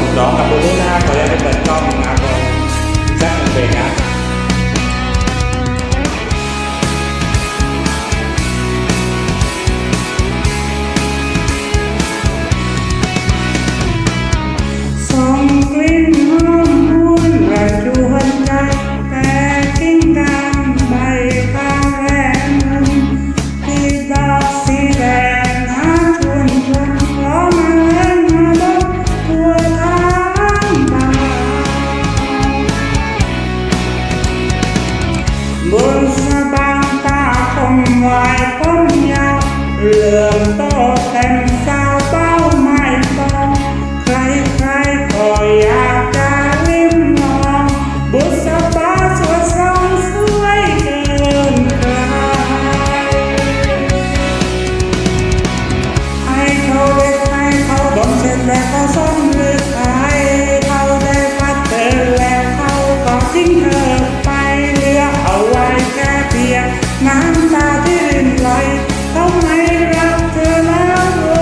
ผมร้องกับบูบูนะขออนุญาตไปเปิดกล้องนะครับผมแจ็คหนึ่งเพลงนะส่งกลิ่นหอมหวนระจวนใจแต่กิ้งกางใบข้างแรงที่ดอกสีแดงหาชวนชมล้อมาเล่นมาลบทั่วทางบ้านบนสะบางตาคงไว้ผมยาวเหลืองโตเต็มสาวเป้าไม่ตองใครก็อยากจะลิ้มลองบุษบาสวยสองสวยเกินใครให้เขาได้ให้เขาดมเสร็จแล้วเขาซ้อมหรือใครเขาได้พัดเธอแล้วเขาก็ทิ้งเธอไปเหลือเอาไว้แค่เพียงน้ำตาที่รินไหลเขาไม่รักเธอแล้วตั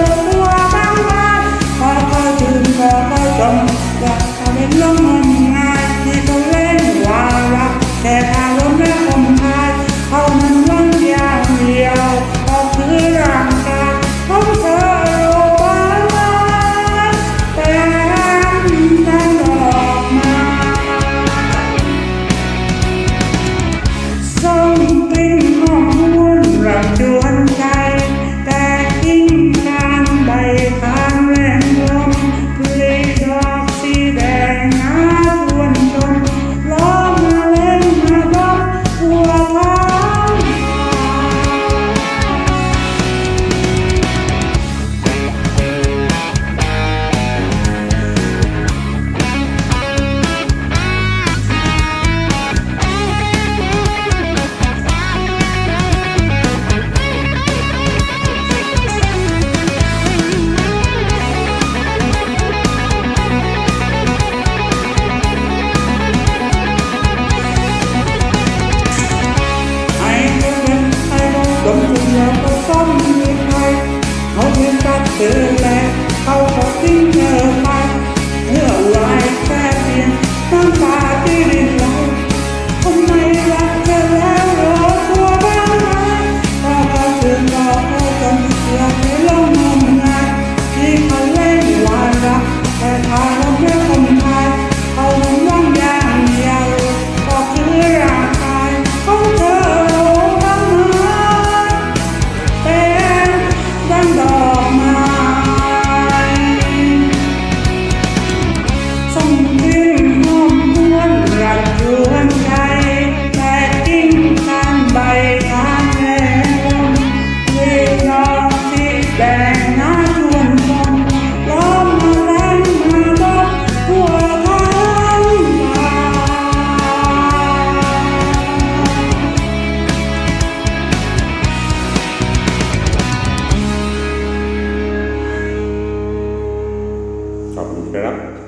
วบางบ้านพอเขาถึงพอเขาจมอยากเขาเป็นลมงมงายที่เขาเล่นว่ารักแต่อารมณ์และคมคายเขานั้นหวังอย่างเดียวก็คือร่างกายของเธอโอ้บ้านแต่ดันออกมาส่งกลิ่นหอมหวนรักจวนใจแต่กิ้งกางใบข้างแรงลมผลิดอกสีแดงหาชวนชมล้อมาเล่นมาลบทั่วท้องดมจนแล้วก็ซ้ำมีใครเขาเพียงตัดเธอแล้วเขาก็ทิ้งเธอไปเมื่อไว้แค่เพียงน้ำตาที่รินไหลเขาไม่รักเธอแล้วรอตัวบ้างไหมพอเขาถึงบอกเขาจนอยากให้ลงงมงายที่เขาเล่นว่ารักแต่ทางเราไม่คมคายเขาหวังอย่างเดียวก็คือร่างกายของเธอดังดอกไม้ส่งกลิ่นหอมหวนรักจวนใจแต่กิ้งกางใบข้างแรงลมเวลาสีแดงน่าชวนชมล้อมมาแรงมาลบทั่วทางบ้านขอบคุณครับ